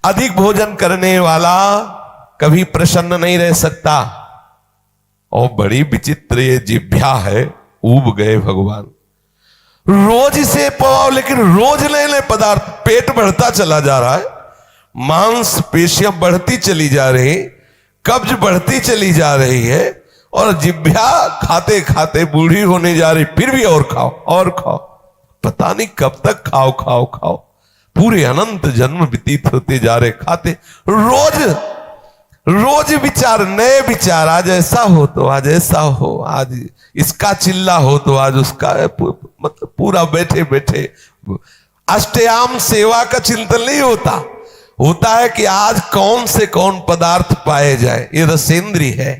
अधिक भोजन करने वाला कभी प्रसन्न नहीं रह सकता। और बड़ी विचित्र ये जिह्वा है, ऊब गए भगवान। रोज इसे पवाओ, लेकिन रोज नए नए पदार्थ, पेट बढ़ता चला जा रहा है, मांस पेशियां बढ़ती चली जा रही, कब्ज बढ़ती चली जा रही है, और जिह्वा खाते खाते बूढ़ी होने जा रही, फिर भी और खाओ और खाओ, पता नहीं कब तक खाओ खाओ खाओ। पूरे अनंत जन्म व्यतीत होते जा रहे खाते, रोज रोज विचार, नए विचार, आज ऐसा हो तो आज ऐसा हो, आज इसका चिल्ला हो तो आज उसका, मतलब पूरा बैठे बैठे अष्टयाम सेवा का चिंतन नहीं होता। होता है कि आज कौन से कौन पदार्थ पाए जाए, ये रसेंद्री है।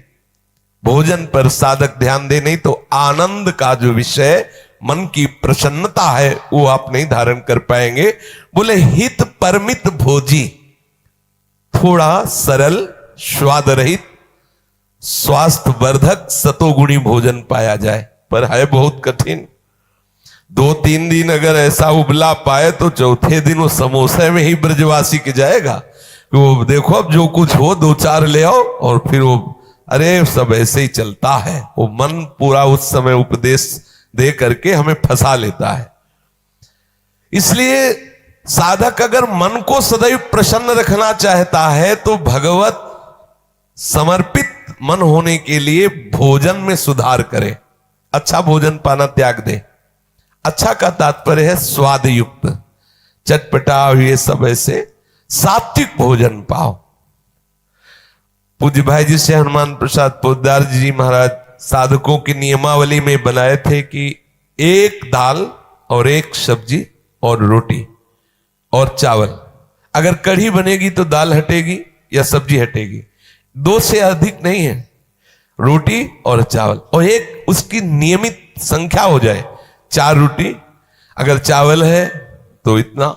भोजन पर साधक ध्यान दे, नहीं तो आनंद का जो विषय, मन की प्रसन्नता है, वो आप नहीं धारण कर पाएंगे। बोले हित परमित भोजी, थोड़ा सरल, स्वाद रहित, स्वास्थ्य वर्धक सतोगुणी भोजन पाया जाए, पर है बहुत कठिन। 2-3 दिन अगर ऐसा उबला पाए तो चौथे दिन वो समोसे में ही ब्रजवासी के जाएगा कि वो देखो अब जो कुछ हो 2-4 ले आओ, और फिर वो अरे सब ऐसे ही चलता है। वो मन पूरा उस समय उपदेश दे करके हमें फंसा लेता है। इसलिए साधक अगर मन को सदैव प्रसन्न रखना चाहता है तो भगवत समर्पित मन होने के लिए भोजन में सुधार करे, अच्छा भोजन पाना त्याग दे। अच्छा का तात्पर्य है स्वाद युक्त, चटपटा, ये सब ऐसे सात्विक भोजन पाओ। पूज्य भाई जी से हनुमान प्रसाद पोद्दार जी महाराज साधकों की नियमावली में बनाए थे कि एक दाल और एक सब्जी और रोटी और चावल, अगर कढ़ी बनेगी तो दाल हटेगी या सब्जी हटेगी, 2 से अधिक नहीं है, रोटी और चावल, और एक उसकी नियमित संख्या हो जाए, 4 रोटी, अगर चावल है तो इतना,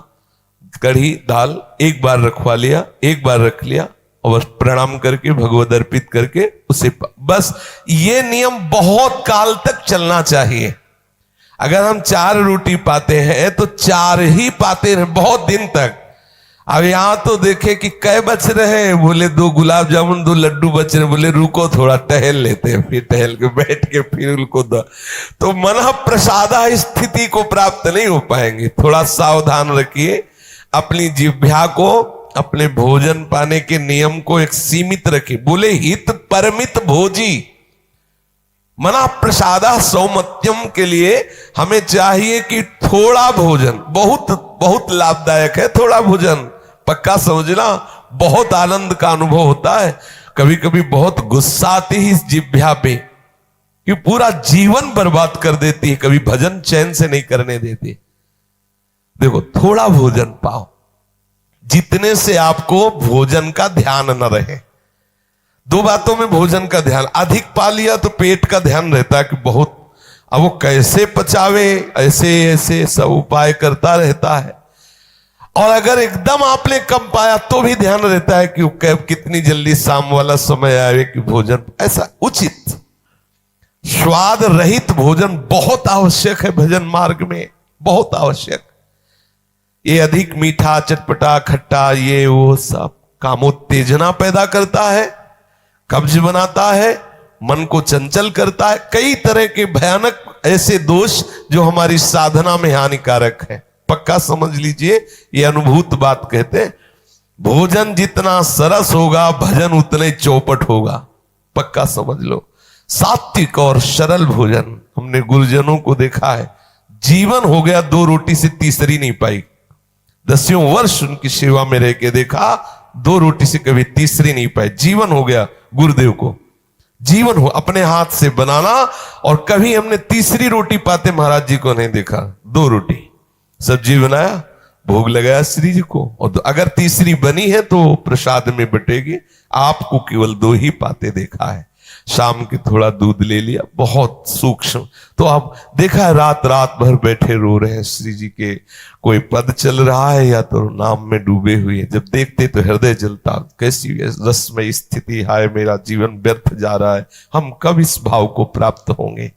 कढ़ी दाल एक बार रखवा लिया, एक बार रख लिया, और बस प्रणाम करके भगवद अर्पित करके उसे, बस ये नियम बहुत काल तक चलना चाहिए। अगर हम 4 रोटी पाते हैं तो 4 ही पाते रहे बहुत दिन तक। अब यहां तो देखे कि कै बच रहे हैं, बोले 2 गुलाब जामुन 2 लड्डू बच रहे, बोले रुको थोड़ा टहल लेते हैं, फिर टहल के बैठ के फिर उनको दो, तो मन प्रसादा स्थिति को प्राप्त नहीं हो पाएंगे। थोड़ा सावधान रखिए, अपनी जिह्वा को, अपने भोजन पाने के नियम को एक सीमित रखिए। बोले हित परमित भोजी, मना प्रसादा सौमत्यम के लिए हमें चाहिए कि थोड़ा भोजन बहुत बहुत लाभदायक है। थोड़ा भोजन पक्का समझना, बहुत आनंद का अनुभव होता है। कभी कभी बहुत गुस्सा आती है इस जिह्वा पे कि पूरा जीवन बर्बाद कर देती है, कभी भजन चैन से नहीं करने देती। देखो थोड़ा भोजन पाओ, जितने से आपको भोजन का ध्यान न रहे। 2 बातों में भोजन का ध्यान, अधिक पा लिया तो पेट का ध्यान रहता है कि बहुत, अब वो कैसे पचावे, ऐसे ऐसे सब उपाय करता रहता है। और अगर एकदम आपने कम पाया तो भी ध्यान रहता है कि कितनी जल्दी शाम वाला समय आए कि भोजन, ऐसा उचित स्वाद रहित भोजन बहुत आवश्यक है भजन मार्ग में, बहुत आवश्यक। ये अधिक मीठा, चटपटा, खट्टा, ये वो सब कामोत्तेजना पैदा करता है, कब्ज बनाता है, मन को चंचल करता है, कई तरह के भयानक ऐसे दोष जो हमारी साधना में हानिकारक है। पक्का समझ लीजिए, ये अनुभूत बात कहते हैं। भोजन जितना सरस होगा भजन उतने चौपट होगा, पक्का समझ लो। सात्विक और सरल भोजन, हमने गुरुजनों को देखा है, जीवन हो गया 2 रोटी से तीसरी नहीं पाई। 10 वर्ष उनकी सेवा में रह के देखा, 2 रोटी से कभी तीसरी नहीं पाई। जीवन हो गया गुरुदेव को, जीवन हो अपने हाथ से बनाना, और कभी हमने तीसरी रोटी पाते महाराज जी को नहीं देखा। 2 रोटी सब्जी बनाया, भोग लगाया श्री जी को, और अगर तीसरी बनी है तो प्रसाद में बटेगी। आपको केवल 2 ही पाते देखा है। शाम की थोड़ा दूध ले लिया, बहुत सूक्ष्म। तो आप देखा रात रात भर बैठे रो रहे हैं श्री जी के, कोई पद चल रहा है या तो नाम में डूबे हुए, जब देखते तो हृदय जलता, कैसी रसमय स्थिति, हाय मेरा जीवन व्यर्थ जा रहा है, हम कब इस भाव को प्राप्त होंगे।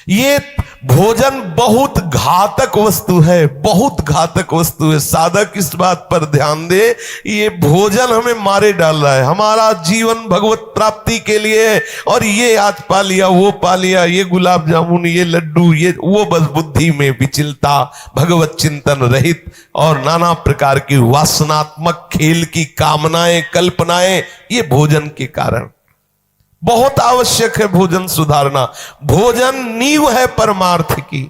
ये भोजन बहुत घातक वस्तु है, बहुत घातक वस्तु है। साधक इस बात पर ध्यान दे, ये भोजन हमें मारे डाल रहा है। हमारा जीवन भगवत प्राप्ति के लिए है, और ये आज पा लिया, वो पा लिया, ये गुलाब जामुन, ये लड्डू, ये वो, बस बुद्धि में विचलता, भगवत चिंतन रहित और नाना प्रकार की वासनात्मक खेल की कामनाएं, कल्पनाएं, ये भोजन के कारण। बहुत आवश्यक है भोजन सुधारना। भोजन नींव है परमार्थ की।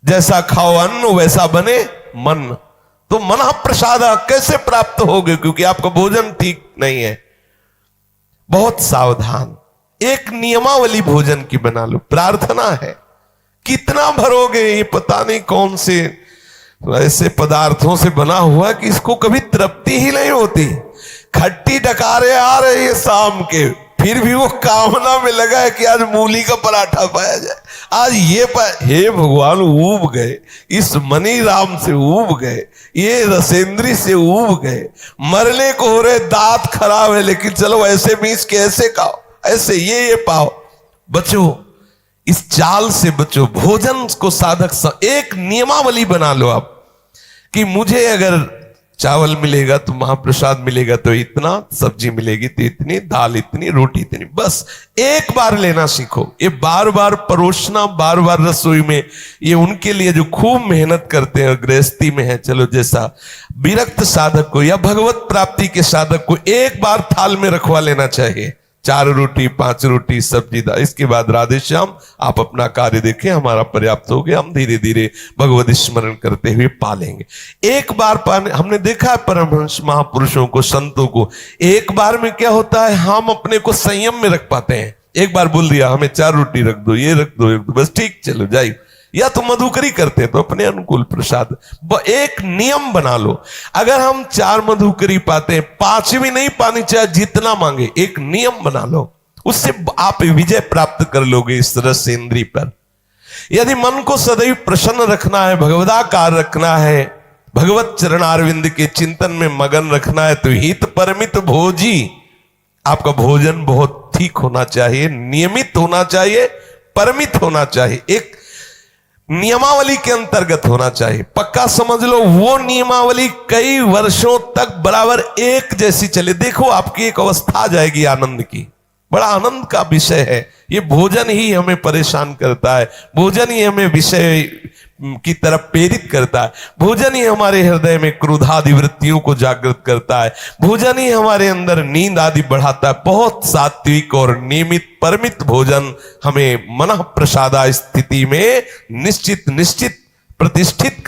जैसा खाओ अन्न वैसा बने मन। तो मन प्रसाद कैसे प्राप्त होगे, क्योंकि आपका भोजन ठीक नहीं है। बहुत सावधान, एक नियमावली भोजन की बना लो। प्रार्थना है, कितना भरोगे, ये पता नहीं कौन से ऐसे पदार्थों से बना हुआ कि इसको कभी तृप्ति ही नहीं होती। खट्टी डकारे आ रहे हैं शाम के, फिर भी वो कामना में लगा है कि आज मूली का पराठा पाया जाए, आज ये हे भगवान, ऊब गए, इस मनी राम से ऊब गए, ये रसेंद्री से ऊब गए, मरने को हो रहे, दांत खराब है, लेकिन चलो ऐसे मीस के ऐसे खाओ, ऐसे ये पाओ। बचो, इस चाल से बचो। भोजन को साधक एक नियमावली बना लो आप, कि मुझे अगर चावल मिलेगा तो महाप्रसाद मिलेगा तो इतना, सब्जी मिलेगी तो इतनी, दाल इतनी, रोटी इतनी, बस एक बार लेना सीखो। ये बार बार परोसना, बार बार रसोई में, ये उनके लिए जो खूब मेहनत करते हैं, गृहस्थी में है, चलो जैसा विरक्त साधक को या भगवत प्राप्ति के साधक को एक बार थाल में रखवा लेना चाहिए। 4 रोटी, 5 रोटी, सब्जी, दाल, इसके बाद राधे श्याम, आप अपना कार्य देखें, हमारा पर्याप्त हो गया, हम धीरे धीरे भगवत स्मरण करते हुए पालेंगे। एक बार पाने, हमने देखा है परमहंस महापुरुषों को, संतों को, एक बार में क्या होता है, हम अपने को संयम में रख पाते हैं। एक बार बोल दिया हमें 4 रोटी रख दो, ये रख दो, बस ठीक, चलो जाइए। या तो मधुकरी करते तो अपने अनुकूल प्रसाद। एक नियम बना लो, अगर हम 4 मधुकरी पाते हैं, 5वीं नहीं पानी चाहिए, जितना मांगे, एक नियम बना लो, उससे आप विजय प्राप्त कर लोगे इस रस इंद्री पर। यदि मन को सदैव प्रसन्न रखना है, भगवदाकार रखना है, भगवत चरणारविंद के चिंतन में मगन रखना है, तो हित परमित भोजी, आपका भोजन बहुत ठीक होना चाहिए, नियमित होना चाहिए, परमित होना चाहिए, एक नियमावली के अंतर्गत होना चाहिए। पक्का समझ लो, वो नियमावली कई वर्षों तक बराबर एक जैसी चले। देखो, आपकी एक अवस्था आ जाएगी आनंद की, बड़ा आनंद का विषय है। ये भोजन ही हमें परेशान करता है, भोजन ही हमें विषय की तरफ प्रेरित करता है, भोजन ही हमारे हृदय में क्रोधादि वृत्तियों को जागृत करता है, भोजन ही हमारे अंदर नींद आदि बढ़ाता है। बहुत सात्विक और नियमित परमित भोजन हमें मन प्रसादा स्थिति में निश्चित प्रतिष्ठित